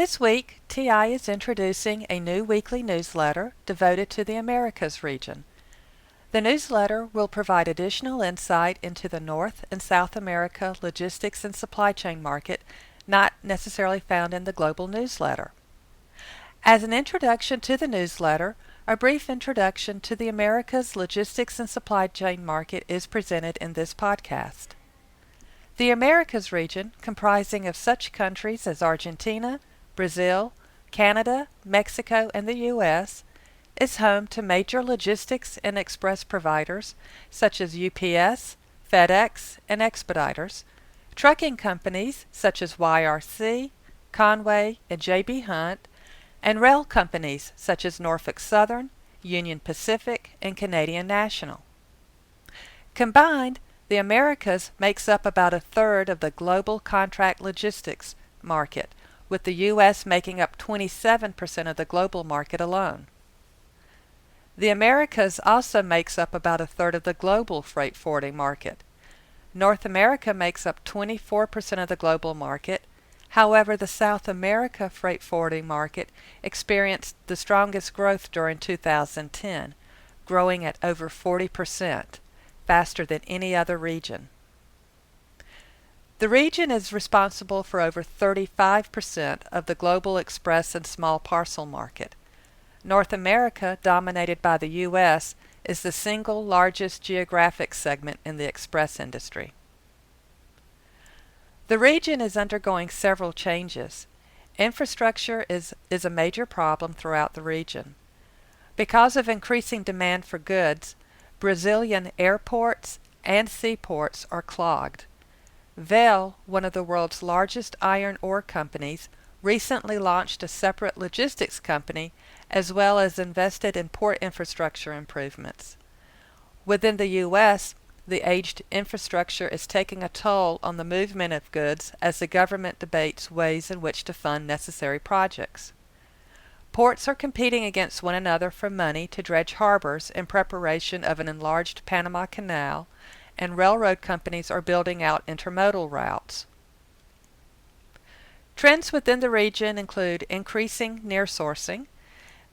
This week, TI is introducing a new weekly newsletter devoted to the Americas region. The newsletter will provide additional insight into the North and South America logistics and supply chain market not necessarily found in the global newsletter. As an introduction to the newsletter, a brief introduction to the Americas logistics and supply chain market is presented in this podcast. The Americas region, comprising of such countries as Argentina, Brazil, Canada, Mexico, and the U.S., is home to major logistics and express providers such as UPS, FedEx, and Expeditors, trucking companies such as YRC, Conway, and J.B. Hunt, and rail companies such as Norfolk Southern, Union Pacific, and Canadian National. Combined, the Americas makes up about a third of the global contract logistics market, with the U.S. making up 27% of the global market alone. The Americas also makes up about a third of the global freight forwarding market. North America makes up 24% of the global market. However, the South America freight forwarding market experienced the strongest growth during 2010, growing at over 40%, faster than any other region. The region is responsible for over 35% of the global express and small parcel market. North America, dominated by the U.S., is the single largest geographic segment in the express industry. The region is undergoing several changes. Infrastructure is a major problem throughout the region. Because of increasing demand for goods, Brazilian airports and seaports are clogged. Vale, one of the world's largest iron ore companies, recently launched a separate logistics company as well as invested in port infrastructure improvements. Within the U.S., the aged infrastructure is taking a toll on the movement of goods as the government debates ways in which to fund necessary projects. Ports are competing against one another for money to dredge harbors in preparation of an enlarged Panama Canal, and railroad companies are building out intermodal routes. Trends within the region include increasing near-sourcing.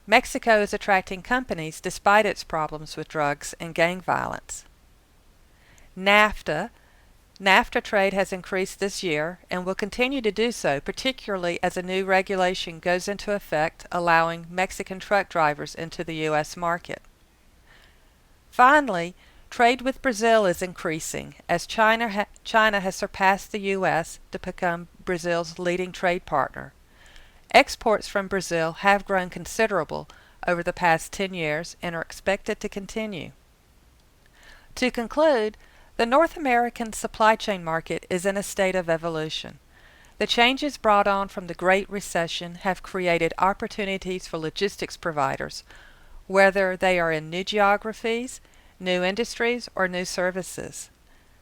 Mexico is attracting companies despite its problems with drugs and gang violence. NAFTA trade has increased this year and will continue to do so, particularly as a new regulation goes into effect allowing Mexican truck drivers into the U.S. market. Finally, trade with Brazil is increasing as China has surpassed the U.S. to become Brazil's leading trade partner. Exports from Brazil have grown considerable over the past 10 years and are expected to continue. To conclude, the North American supply chain market is in a state of evolution. The changes brought on from the Great Recession have created opportunities for logistics providers, whether they are in new geographies, new industries, or new services.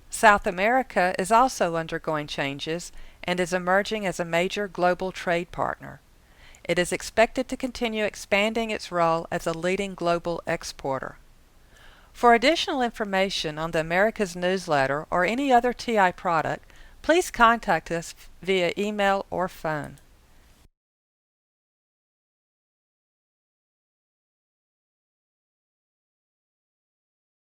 South America is also undergoing changes and is emerging as a major global trade partner. It is expected to continue expanding its role as a leading global exporter. For additional information on the Americas newsletter or any other TI product, please contact us via email or phone.